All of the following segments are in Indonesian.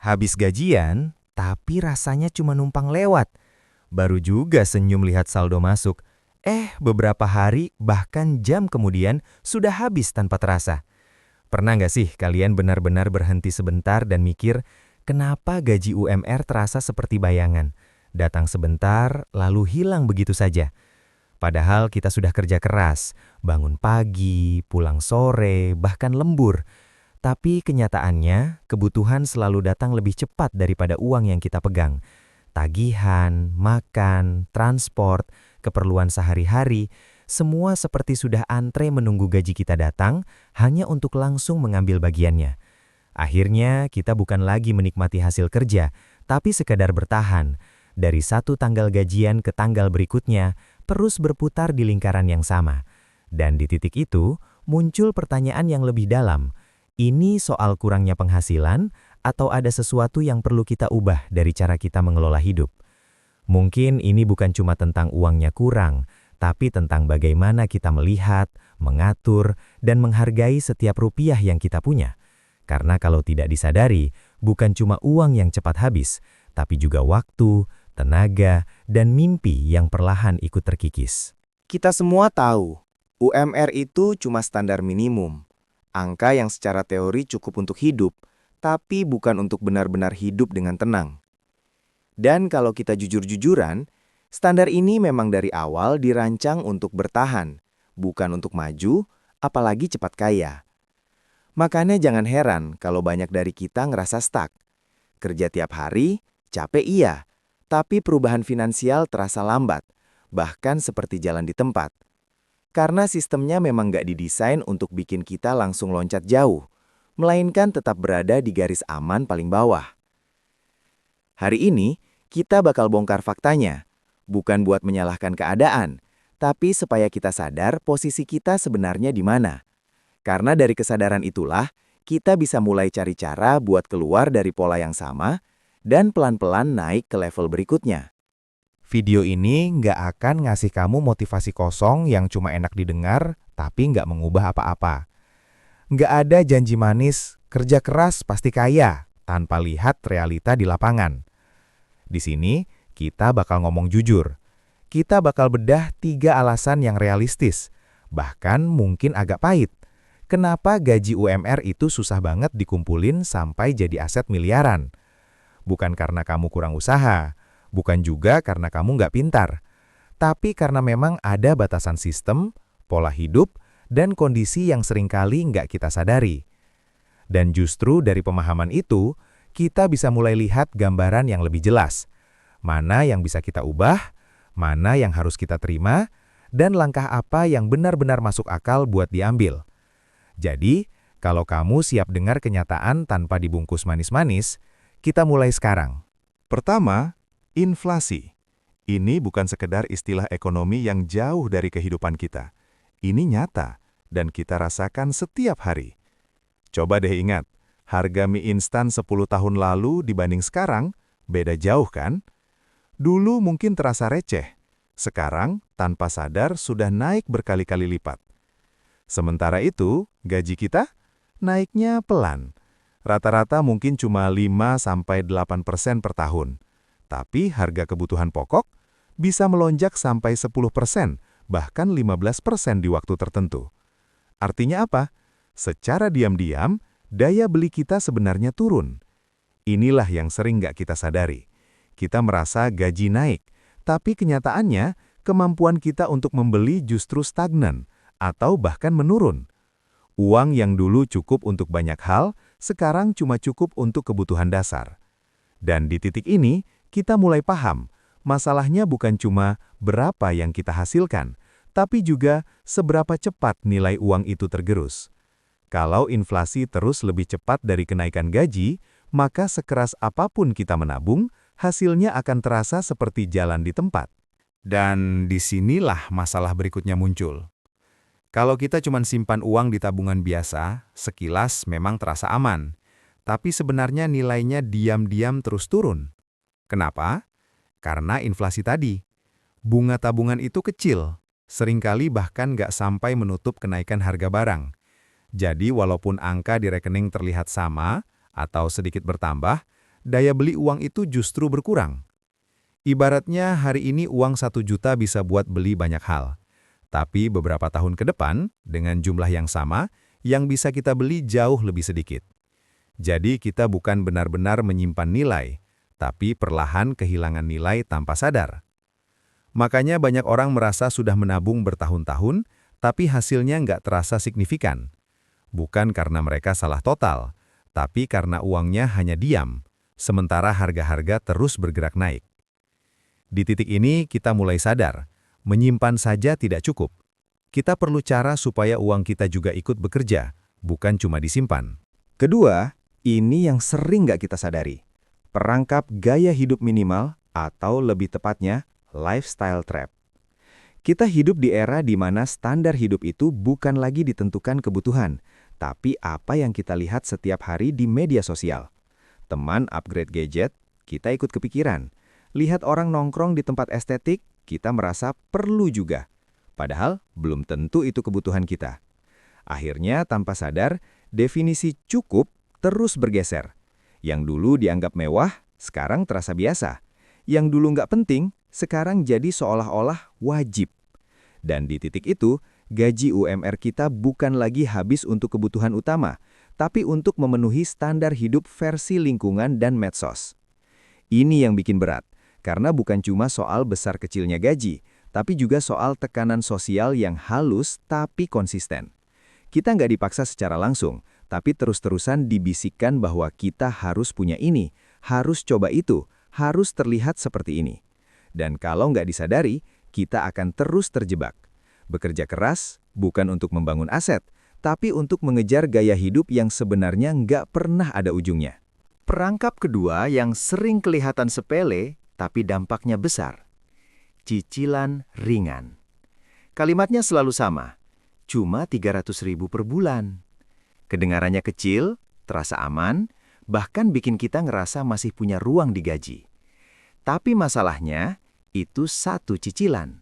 Habis gajian, tapi rasanya cuma numpang lewat. Baru juga senyum lihat saldo masuk. Beberapa hari bahkan jam kemudian sudah habis tanpa terasa. Pernah nggak sih kalian benar-benar berhenti sebentar dan mikir, kenapa gaji UMR terasa seperti bayangan? Datang sebentar, lalu hilang begitu saja. Padahal kita sudah kerja keras, bangun pagi, pulang sore, bahkan lembur. Tapi kenyataannya, kebutuhan selalu datang lebih cepat daripada uang yang kita pegang. Tagihan, makan, transport, keperluan sehari-hari, semua seperti sudah antre menunggu gaji kita datang hanya untuk langsung mengambil bagiannya. Akhirnya kita bukan lagi menikmati hasil kerja, tapi sekadar bertahan. Dari satu tanggal gajian ke tanggal berikutnya, terus berputar di lingkaran yang sama. Dan di titik itu, muncul pertanyaan yang lebih dalam. Ini soal kurangnya penghasilan atau ada sesuatu yang perlu kita ubah dari cara kita mengelola hidup? Mungkin ini bukan cuma tentang uangnya kurang, tapi tentang bagaimana kita melihat, mengatur, dan menghargai setiap rupiah yang kita punya. Karena kalau tidak disadari, bukan cuma uang yang cepat habis, tapi juga waktu, tenaga, dan mimpi yang perlahan ikut terkikis. Kita semua tahu, UMR itu cuma standar minimum. Angka yang secara teori cukup untuk hidup, tapi bukan untuk benar-benar hidup dengan tenang. Dan kalau kita jujur-jujuran, standar ini memang dari awal dirancang untuk bertahan, bukan untuk maju, apalagi cepat kaya. Makanya jangan heran kalau banyak dari kita ngerasa stuck. Kerja tiap hari, capek iya, tapi perubahan finansial terasa lambat, bahkan seperti jalan di tempat. Karena sistemnya memang nggak didesain untuk bikin kita langsung loncat jauh, melainkan tetap berada di garis aman paling bawah. Hari ini, kita bakal bongkar faktanya, bukan buat menyalahkan keadaan, tapi supaya kita sadar posisi kita sebenarnya di mana. Karena dari kesadaran itulah, kita bisa mulai cari cara buat keluar dari pola yang sama, dan pelan-pelan naik ke level berikutnya. Video ini nggak akan ngasih kamu motivasi kosong yang cuma enak didengar, tapi nggak mengubah apa-apa. Nggak ada janji manis, kerja keras pasti kaya, tanpa lihat realita di lapangan. Di sini, kita bakal ngomong jujur. Kita bakal bedah 3 alasan yang realistis, bahkan mungkin agak pahit. Kenapa gaji UMR itu susah banget dikumpulin sampai jadi aset miliaran? Bukan karena kamu kurang usaha, bukan juga karena kamu nggak pintar, tapi karena memang ada batasan sistem, pola hidup, dan kondisi yang seringkali nggak kita sadari. Dan justru dari pemahaman itu, kita bisa mulai lihat gambaran yang lebih jelas. Mana yang bisa kita ubah, mana yang harus kita terima, dan langkah apa yang benar-benar masuk akal buat diambil. Jadi, kalau kamu siap dengar kenyataan tanpa dibungkus manis-manis, kita mulai sekarang. Pertama, inflasi. Ini bukan sekedar istilah ekonomi yang jauh dari kehidupan kita. Ini nyata, dan kita rasakan setiap hari. Coba deh ingat, harga mie instan 10 tahun lalu dibanding sekarang, beda jauh kan? Dulu mungkin terasa receh, sekarang tanpa sadar sudah naik berkali-kali lipat. Sementara itu, gaji kita naiknya pelan. Rata-rata mungkin cuma 5-8% per tahun. Tapi harga kebutuhan pokok bisa melonjak sampai 10%, bahkan 15% di waktu tertentu. Artinya apa? Secara diam-diam, daya beli kita sebenarnya turun. Inilah yang sering nggak kita sadari. Kita merasa gaji naik, tapi kenyataannya kemampuan kita untuk membeli justru stagnan atau bahkan menurun. Uang yang dulu cukup untuk banyak hal, sekarang cuma cukup untuk kebutuhan dasar. Dan di titik ini, kita mulai paham, masalahnya bukan cuma berapa yang kita hasilkan, tapi juga seberapa cepat nilai uang itu tergerus. Kalau inflasi terus lebih cepat dari kenaikan gaji, maka sekeras apapun kita menabung, hasilnya akan terasa seperti jalan di tempat. Dan disinilah masalah berikutnya muncul. Kalau kita cuma simpan uang di tabungan biasa, sekilas memang terasa aman. Tapi sebenarnya nilainya diam-diam terus turun. Kenapa? Karena inflasi tadi. Bunga tabungan itu kecil, seringkali bahkan nggak sampai menutup kenaikan harga barang. Jadi walaupun angka di rekening terlihat sama atau sedikit bertambah, daya beli uang itu justru berkurang. Ibaratnya hari ini uang 1 juta bisa buat beli banyak hal. Tapi beberapa tahun ke depan, dengan jumlah yang sama, yang bisa kita beli jauh lebih sedikit. Jadi kita bukan benar-benar menyimpan nilai, tapi perlahan kehilangan nilai tanpa sadar. Makanya banyak orang merasa sudah menabung bertahun-tahun, tapi hasilnya nggak terasa signifikan. Bukan karena mereka salah total, tapi karena uangnya hanya diam, sementara harga-harga terus bergerak naik. Di titik ini kita mulai sadar, menyimpan saja tidak cukup. Kita perlu cara supaya uang kita juga ikut bekerja, bukan cuma disimpan. Kedua, ini yang sering nggak kita sadari. Perangkap gaya hidup minimal atau lebih tepatnya, lifestyle trap. Kita hidup di era di mana standar hidup itu bukan lagi ditentukan kebutuhan, tapi apa yang kita lihat setiap hari di media sosial. Teman upgrade gadget, kita ikut kepikiran. Lihat orang nongkrong di tempat estetik, kita merasa perlu juga. Padahal belum tentu itu kebutuhan kita. Akhirnya tanpa sadar, definisi cukup terus bergeser. Yang dulu dianggap mewah, sekarang terasa biasa. Yang dulu nggak penting, sekarang jadi seolah-olah wajib. Dan di titik itu, gaji UMR kita bukan lagi habis untuk kebutuhan utama, tapi untuk memenuhi standar hidup versi lingkungan dan medsos. Ini yang bikin berat. Karena bukan cuma soal besar kecilnya gaji, tapi juga soal tekanan sosial yang halus tapi konsisten. Kita nggak dipaksa secara langsung, tapi terus-terusan dibisikkan bahwa kita harus punya ini, harus coba itu, harus terlihat seperti ini. Dan kalau nggak disadari, kita akan terus terjebak. Bekerja keras bukan untuk membangun aset, tapi untuk mengejar gaya hidup yang sebenarnya nggak pernah ada ujungnya. Perangkap kedua yang sering kelihatan sepele, tapi dampaknya besar. Cicilan ringan. Kalimatnya selalu sama, cuma 300.000 per bulan. Kedengarannya kecil, terasa aman, bahkan bikin kita ngerasa masih punya ruang di gaji. Tapi masalahnya, itu satu cicilan.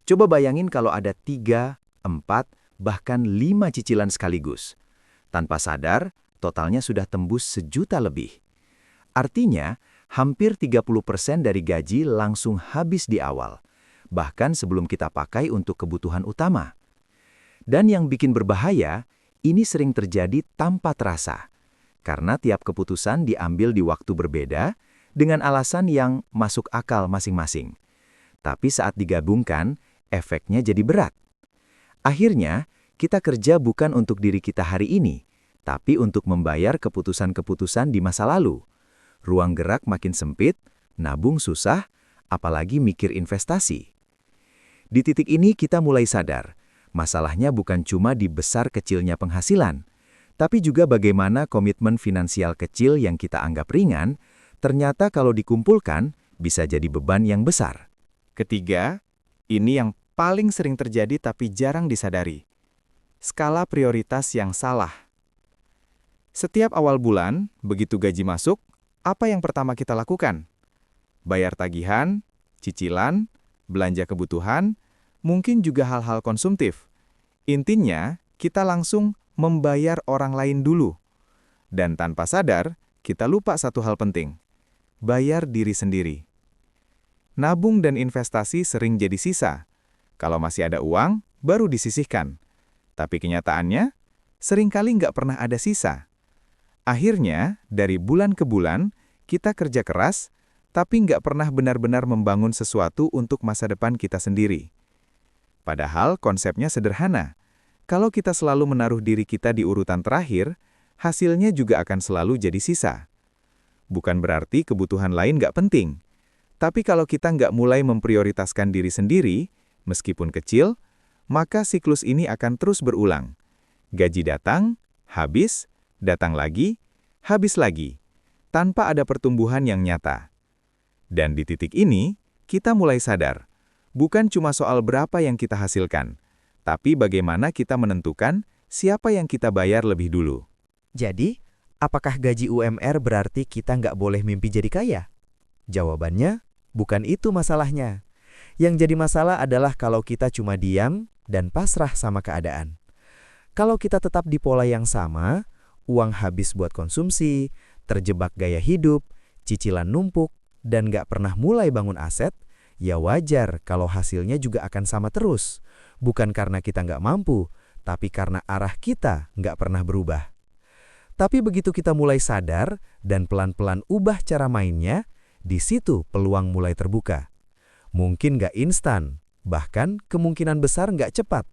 Coba bayangin kalau ada 3, 4, bahkan 5 cicilan sekaligus. Tanpa sadar, totalnya sudah tembus 1 juta lebih. Artinya, hampir 30% dari gaji langsung habis di awal, bahkan sebelum kita pakai untuk kebutuhan utama. Dan yang bikin berbahaya, ini sering terjadi tanpa terasa, karena tiap keputusan diambil di waktu berbeda dengan alasan yang masuk akal masing-masing. Tapi saat digabungkan, efeknya jadi berat. Akhirnya, kita kerja bukan untuk diri kita hari ini, tapi untuk membayar keputusan-keputusan di masa lalu. Ruang gerak makin sempit, nabung susah, apalagi mikir investasi. Di titik ini kita mulai sadar, masalahnya bukan cuma di besar kecilnya penghasilan, tapi juga bagaimana komitmen finansial kecil yang kita anggap ringan, ternyata kalau dikumpulkan bisa jadi beban yang besar. Ketiga, ini yang paling sering terjadi tapi jarang disadari. Skala prioritas yang salah. Setiap awal bulan, begitu gaji masuk, apa yang pertama kita lakukan? Bayar tagihan, cicilan, belanja kebutuhan, mungkin juga hal-hal konsumtif. Intinya, kita langsung membayar orang lain dulu. Dan tanpa sadar, kita lupa satu hal penting. Bayar diri sendiri. Nabung dan investasi sering jadi sisa. Kalau masih ada uang, baru disisihkan. Tapi kenyataannya, seringkali nggak pernah ada sisa. Akhirnya, dari bulan ke bulan, kita kerja keras, tapi nggak pernah benar-benar membangun sesuatu untuk masa depan kita sendiri. Padahal konsepnya sederhana. Kalau kita selalu menaruh diri kita di urutan terakhir, hasilnya juga akan selalu jadi sisa. Bukan berarti kebutuhan lain nggak penting. Tapi kalau kita nggak mulai memprioritaskan diri sendiri, meskipun kecil, maka siklus ini akan terus berulang. Gaji datang, habis, datang lagi, habis lagi, tanpa ada pertumbuhan yang nyata. Dan di titik ini, kita mulai sadar, bukan cuma soal berapa yang kita hasilkan, tapi bagaimana kita menentukan siapa yang kita bayar lebih dulu. Jadi, apakah gaji UMR berarti kita nggak boleh mimpi jadi kaya? Jawabannya, bukan itu masalahnya. Yang jadi masalah adalah kalau kita cuma diam dan pasrah sama keadaan. Kalau kita tetap di pola yang sama, uang habis buat konsumsi, terjebak gaya hidup, cicilan numpuk, dan nggak pernah mulai bangun aset, ya wajar kalau hasilnya juga akan sama terus. Bukan karena kita nggak mampu, tapi karena arah kita nggak pernah berubah. Tapi begitu kita mulai sadar dan pelan-pelan ubah cara mainnya, di situ peluang mulai terbuka. Mungkin nggak instan, bahkan kemungkinan besar nggak cepat.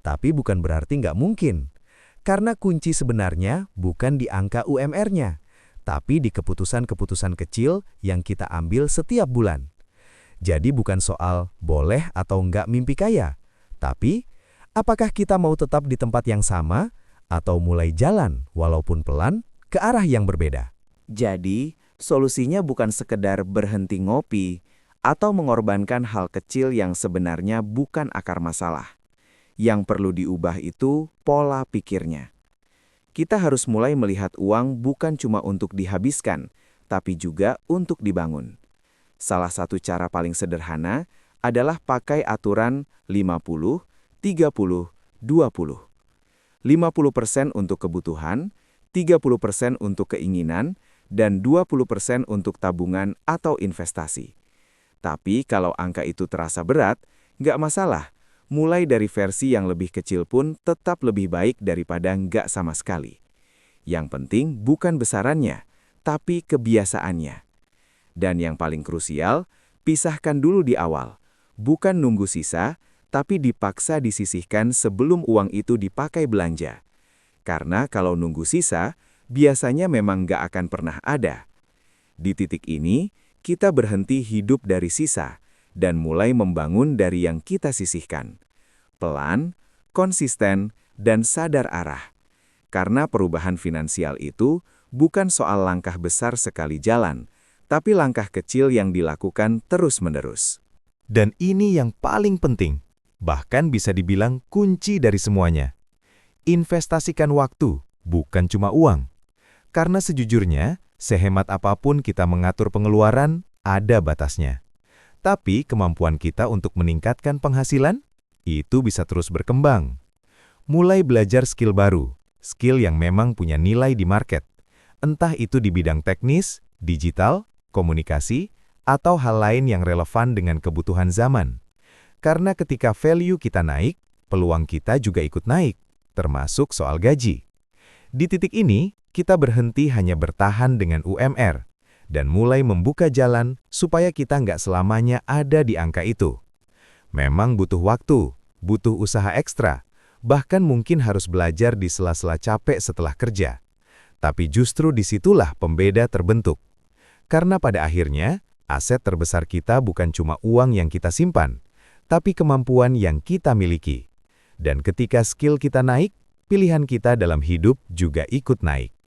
Tapi bukan berarti nggak mungkin. Karena kunci sebenarnya bukan di angka UMR-nya, tapi di keputusan-keputusan kecil yang kita ambil setiap bulan. Jadi bukan soal boleh atau nggak mimpi kaya, tapi apakah kita mau tetap di tempat yang sama atau mulai jalan walaupun pelan ke arah yang berbeda. Jadi, solusinya bukan sekedar berhenti ngopi atau mengorbankan hal kecil yang sebenarnya bukan akar masalah. Yang perlu diubah itu pola pikirnya. Kita harus mulai melihat uang bukan cuma untuk dihabiskan, tapi juga untuk dibangun. Salah satu cara paling sederhana adalah pakai aturan 50, 30, 20. 50% untuk kebutuhan, 30% untuk keinginan, dan 20% untuk tabungan atau investasi. Tapi kalau angka itu terasa berat, nggak masalah. Mulai dari versi yang lebih kecil pun tetap lebih baik daripada nggak sama sekali. Yang penting bukan besarannya, tapi kebiasaannya. Dan yang paling krusial, pisahkan dulu di awal. Bukan nunggu sisa, tapi dipaksa disisihkan sebelum uang itu dipakai belanja. Karena kalau nunggu sisa, biasanya memang nggak akan pernah ada. Di titik ini, kita berhenti hidup dari sisa dan mulai membangun dari yang kita sisihkan. Pelan, konsisten, dan sadar arah. Karena perubahan finansial itu bukan soal langkah besar sekali jalan, tapi langkah kecil yang dilakukan terus-menerus. Dan ini yang paling penting, bahkan bisa dibilang kunci dari semuanya. Investasikan waktu, bukan cuma uang. Karena sejujurnya, sehemat apapun kita mengatur pengeluaran, ada batasnya. Tapi kemampuan kita untuk meningkatkan penghasilan, itu bisa terus berkembang. Mulai belajar skill baru, skill yang memang punya nilai di market. Entah itu di bidang teknis, digital, komunikasi, atau hal lain yang relevan dengan kebutuhan zaman. Karena ketika value kita naik, peluang kita juga ikut naik, termasuk soal gaji. Di titik ini, kita berhenti hanya bertahan dengan UMR, dan mulai membuka jalan supaya kita nggak selamanya ada di angka itu. Memang butuh waktu, butuh usaha ekstra, bahkan mungkin harus belajar di sela-sela capek setelah kerja. Tapi justru disitulah pembeda terbentuk. Karena pada akhirnya, aset terbesar kita bukan cuma uang yang kita simpan, tapi kemampuan yang kita miliki. Dan ketika skill kita naik, pilihan kita dalam hidup juga ikut naik.